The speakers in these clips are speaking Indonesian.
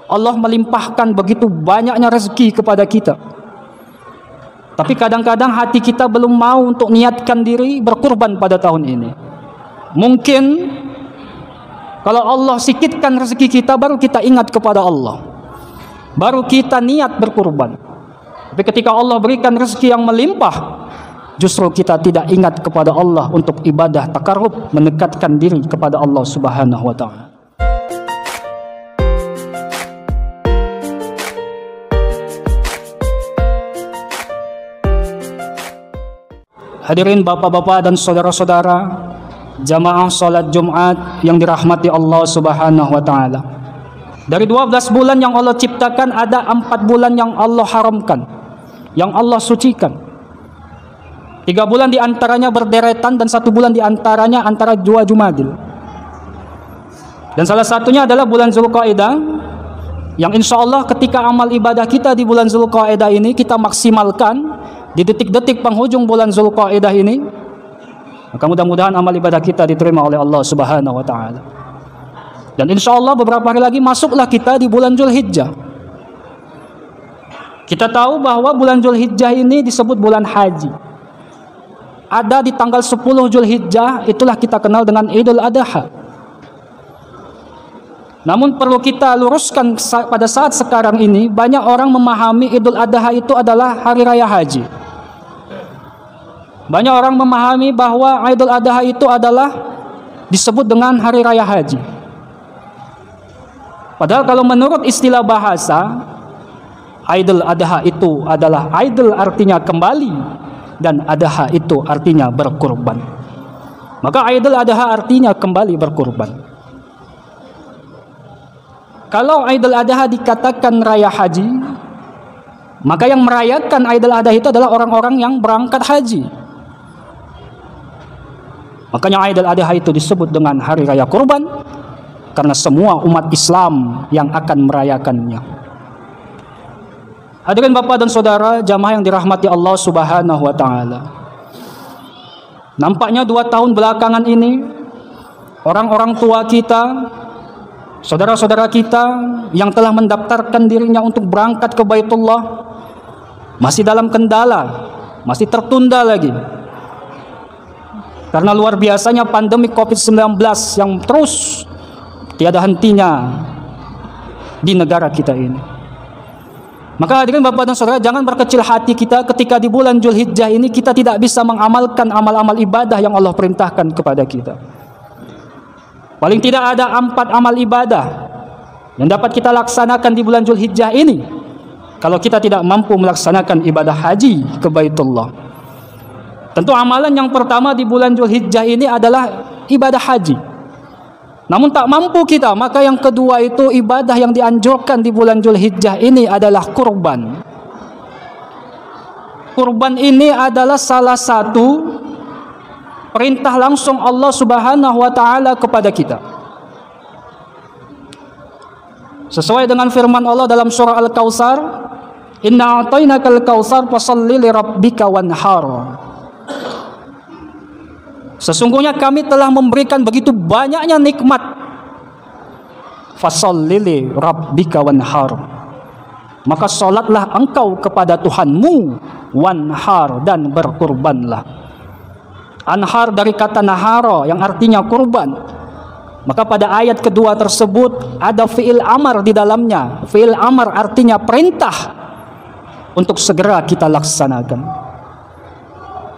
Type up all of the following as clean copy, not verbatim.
Allah melimpahkan begitu banyaknya rezeki kepada kita. Tapi kadang-kadang hati kita belum mau untuk niatkan diri berkurban pada tahun ini. Mungkin kalau Allah sikitkan rezeki kita, baru kita ingat kepada Allah, baru kita niat berkurban. Tapi ketika Allah berikan rezeki yang melimpah, justru kita tidak ingat kepada Allah untuk ibadah takarrub, mendekatkan diri kepada Allah Subhanahu wa taala. Hadirin bapak-bapak dan saudara-saudara, jamaah salat Jumat yang dirahmati Allah Subhanahu wa taala. Dari 12 bulan yang Allah ciptakan, ada 4 bulan yang Allah haramkan, yang Allah sucikan. 3 bulan diantaranya berderetan dan 1 bulan diantaranya antara 2 Jumadil. Dan salah satunya adalah bulan Zulqa'dah, yang insya Allah ketika amal ibadah kita di bulan Zulqa'dah ini kita maksimalkan di detik-detik penghujung bulan Zulqa'dah ini, maka mudah-mudahan amal ibadah kita diterima oleh Allah Subhanahu wa taala. Dan insya Allah beberapa hari lagi masuklah kita di bulan Zulhijjah. Kita tahu bahwa bulan Zulhijjah ini disebut bulan haji. Ada di tanggal 10 Zulhijjah, itulah kita kenal dengan Idul Adha. Namun perlu kita luruskan, pada saat sekarang ini banyak orang memahami Idul Adha itu adalah hari raya haji. Banyak orang memahami bahwa Idul Adha itu adalah disebut dengan hari raya haji. Padahal kalau menurut istilah bahasa, Idul Adha itu adalah idul artinya kembali, dan adha itu artinya berkurban. Maka Idul Adha artinya kembali berkurban. Kalau Idul Adha dikatakan raya haji, maka yang merayakan Idul Adha itu adalah orang-orang yang berangkat haji. Makanya Idul Adha itu disebut dengan hari raya kurban, karena semua umat Islam yang akan merayakannya. Hadirin bapak dan saudara, jamaah yang dirahmati Allah Subhanahu wa taala. Nampaknya 2 tahun belakangan ini, orang-orang tua kita, saudara-saudara kita yang telah mendaftarkan dirinya untuk berangkat ke Baitullah masih dalam kendala, masih tertunda lagi. Karena luar biasanya pandemi COVID-19 yang terus tiada hentinya di negara kita ini. Maka hadirin bapak dan saudara, jangan berkecil hati kita ketika di bulan Zulhijjah ini kita tidak bisa mengamalkan amal-amal ibadah yang Allah perintahkan kepada kita. Paling tidak ada 4 amal ibadah yang dapat kita laksanakan di bulan Zulhijjah ini, kalau kita tidak mampu melaksanakan ibadah haji ke Baitullah. Tentu amalan yang pertama di bulan Zulhijjah ini adalah ibadah haji. Namun tak mampu kita, maka yang kedua itu ibadah yang dianjurkan di bulan Zulhijjah ini adalah kurban. Kurban ini adalah salah satu perintah langsung Allah Subhanahu wa taala kepada kita. Sesuai dengan firman Allah dalam surah Al-Kautsar, "Inna a'tainakal kautsar fasholli li rabbika wanhar." Sesungguhnya kami telah memberikan begitu banyaknya nikmat. Fasholli li rabbika wanhar. Maka salatlah engkau kepada Tuhanmu, wanhar, dan berkurbanlah. Anhar dari kata nahara yang artinya kurban. Maka pada ayat kedua tersebut ada fi'il amar di dalamnya. Fi'il amar artinya perintah untuk segera kita laksanakan.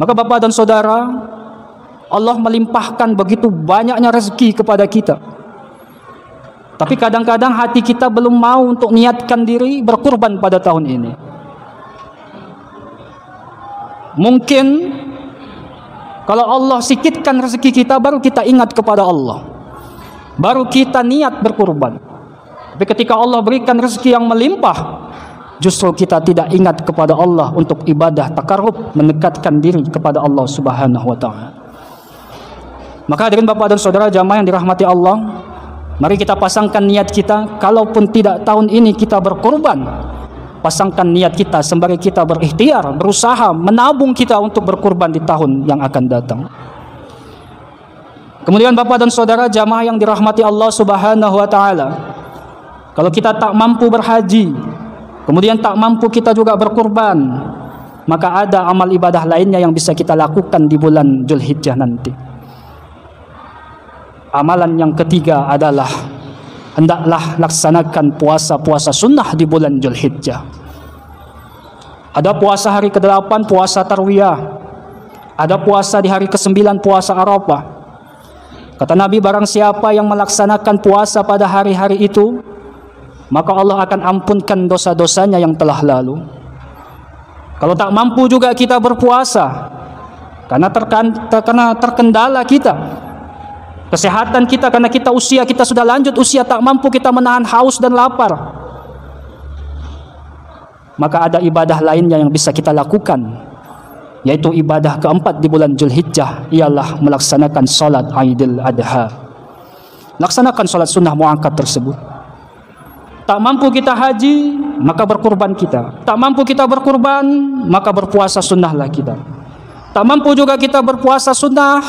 Maka bapak dan saudara, Allah melimpahkan begitu banyaknya rezeki kepada kita. Tapi kadang-kadang hati kita belum mau untuk niatkan diri berkurban pada tahun ini. Mungkin kalau Allah sikitkan rezeki kita, baru kita ingat kepada Allah, baru kita niat berkurban. Tapi ketika Allah berikan rezeki yang melimpah, justru kita tidak ingat kepada Allah untuk ibadah takarrub, mendekatkan diri kepada Allah Subhanahu wa taala. Maka hadirin bapak dan saudara jamaah yang dirahmati Allah, mari kita pasangkan niat kita. Kalaupun tidak tahun ini kita berkurban, pasangkan niat kita sembari kita berikhtiar, berusaha menabung kita untuk berkurban di tahun yang akan datang. Kemudian bapak dan saudara jamaah yang dirahmati Allah Subhanahu wa taala, Kalau kita tak mampu berhaji, kemudian tak mampu kita juga berkurban, maka ada amal ibadah lainnya yang bisa kita lakukan di bulan Dzulhijjah nanti. Amalan yang ketiga adalah hendaklah laksanakan puasa-puasa sunnah di bulan Dzulhijjah. Ada puasa hari ke-8, puasa Tarwiyah. Ada puasa di hari ke-9, puasa Arafah. Kata Nabi, barang siapa yang melaksanakan puasa pada hari-hari itu, maka Allah akan ampunkan dosa-dosanya yang telah lalu. Kalau tak mampu juga kita berpuasa, karena terkendala kita, kesehatan kita, karena usia kita sudah lanjut usia, tak mampu kita menahan haus dan lapar, maka ada ibadah lainnya yang bisa kita lakukan, yaitu ibadah keempat di bulan Dzulhijjah, ialah melaksanakan salat Aidil Adha. Laksanakan salat sunnah muakkad tersebut. Tak mampu kita haji, maka berkurban kita. Tak mampu kita berkurban, maka berpuasa sunnahlah kita. Tak mampu juga kita berpuasa sunnah,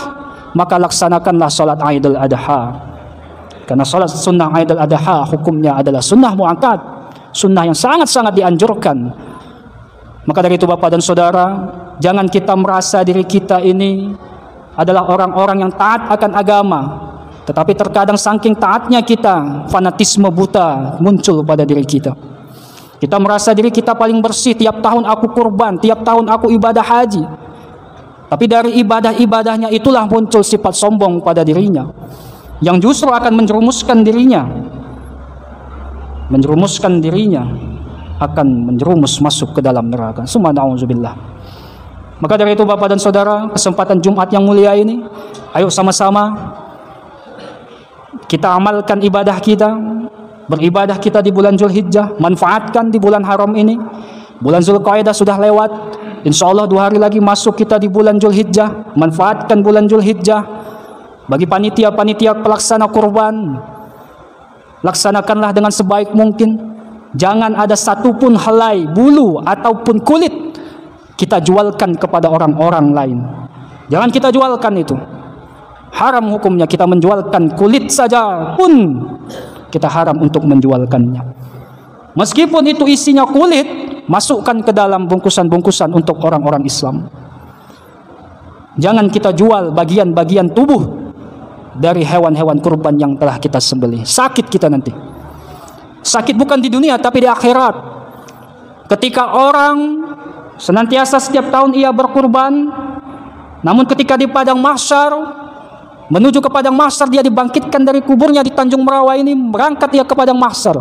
maka laksanakanlah salat Aidil Adha. Karena salat sunnah Aidil Adha hukumnya adalah sunnah muakkad, sunnah yang sangat-sangat dianjurkan. Maka dari itu Bapak dan Saudara, jangan kita merasa diri kita ini adalah orang-orang yang taat akan agama, tetapi terkadang saking taatnya kita, fanatisme buta muncul pada diri kita. Kita merasa diri kita paling bersih, tiap tahun aku kurban, tiap tahun aku ibadah haji. Tapi dari ibadah-ibadahnya itulah muncul sifat sombong pada dirinya, yang justru akan menjerumuskan dirinya akan menjerumus masuk ke dalam neraka. Summa na'udzubillah. Maka dari itu Bapak dan Saudara, kesempatan Jumat yang mulia ini, ayo sama-sama kita amalkan ibadah kita, beribadah kita di bulan Dzulhijjah, manfaatkan di bulan haram ini. Bulan Dzulqa'dah sudah lewat, insya Allah 2 hari lagi masuk kita di bulan Dzulhijjah. Manfaatkan bulan Dzulhijjah. Bagi panitia-panitia pelaksana kurban, laksanakanlah dengan sebaik mungkin. Jangan ada satupun helai bulu ataupun kulit kita jualkan kepada orang-orang lain. Jangan kita jualkan itu. Haram hukumnya kita menjualkan kulit saja pun kita haram untuk menjualkannya. Meskipun itu isinya kulit, masukkan ke dalam bungkusan-bungkusan untuk orang-orang Islam. Jangan kita jual bagian-bagian tubuh dari hewan-hewan kurban yang telah kita sembelih. Sakit kita nanti. Sakit bukan di dunia tapi di akhirat. Ketika orang senantiasa setiap tahun ia berkurban, namun ketika di padang mahsyar, menuju ke padang mahsyar, dia dibangkitkan dari kuburnya di Tanjung Merawa ini, berangkat ia ke padang mahsyar.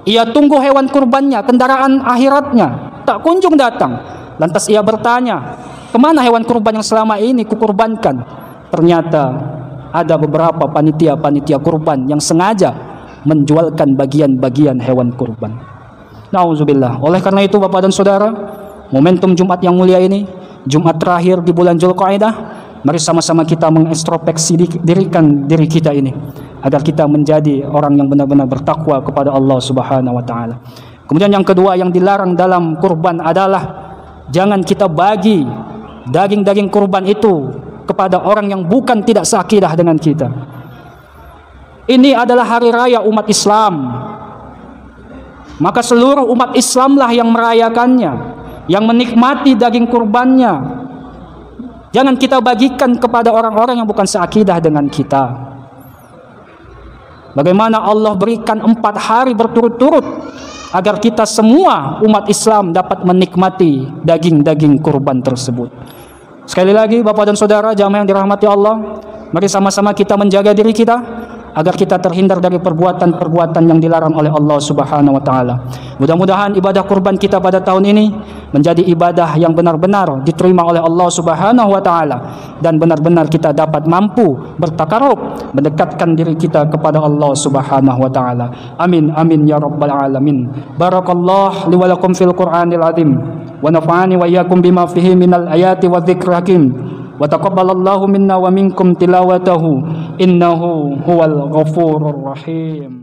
Ia tunggu hewan kurbannya, kendaraan akhiratnya, tak kunjung datang. Lantas ia bertanya, kemana hewan kurban yang selama ini kukurbankan? Ternyata ada beberapa panitia-panitia kurban yang sengaja menjualkan bagian-bagian hewan kurban. Nauzubillah. Oleh karena itu Bapak dan Saudara, momentum Jumat yang mulia ini, Jumat terakhir di bulan Dzulqa'dah, mari sama-sama kita mengintrospeksi diri kita ini, agar kita menjadi orang yang benar-benar bertakwa kepada Allah Subhanahu wa taala. Kemudian yang kedua yang dilarang dalam kurban adalah jangan kita bagi daging-daging kurban itu kepada orang yang bukan tidak seakidah dengan kita. Ini adalah hari raya umat Islam, maka seluruh umat Islamlah yang merayakannya, yang menikmati daging kurbannya. Jangan kita bagikan kepada orang-orang yang bukan seakidah dengan kita. Bagaimana Allah berikan 4 hari berturut-turut agar kita semua umat Islam dapat menikmati daging-daging kurban tersebut. Sekali lagi Bapak dan Saudara jamaah yang dirahmati Allah, mari sama-sama kita menjaga diri kita agar kita terhindar dari perbuatan-perbuatan yang dilarang oleh Allah Subhanahu wa taala. Mudah-mudahan ibadah kurban kita pada tahun ini menjadi ibadah yang benar-benar diterima oleh Allah Subhanahu wa taala, dan benar-benar kita dapat mampu bertakarub, mendekatkan diri kita kepada Allah Subhanahu wa taala. Amin amin ya rabbal alamin. Barakallahu li wa lakum fil Qur'anil azim wa nafa'ani wa iyyakum bima fihi minal ayati wadh-dhikril hakim. Wa taqabbalallahu minna wa minkum tilawatahu innahu huwal ghafurur rahim.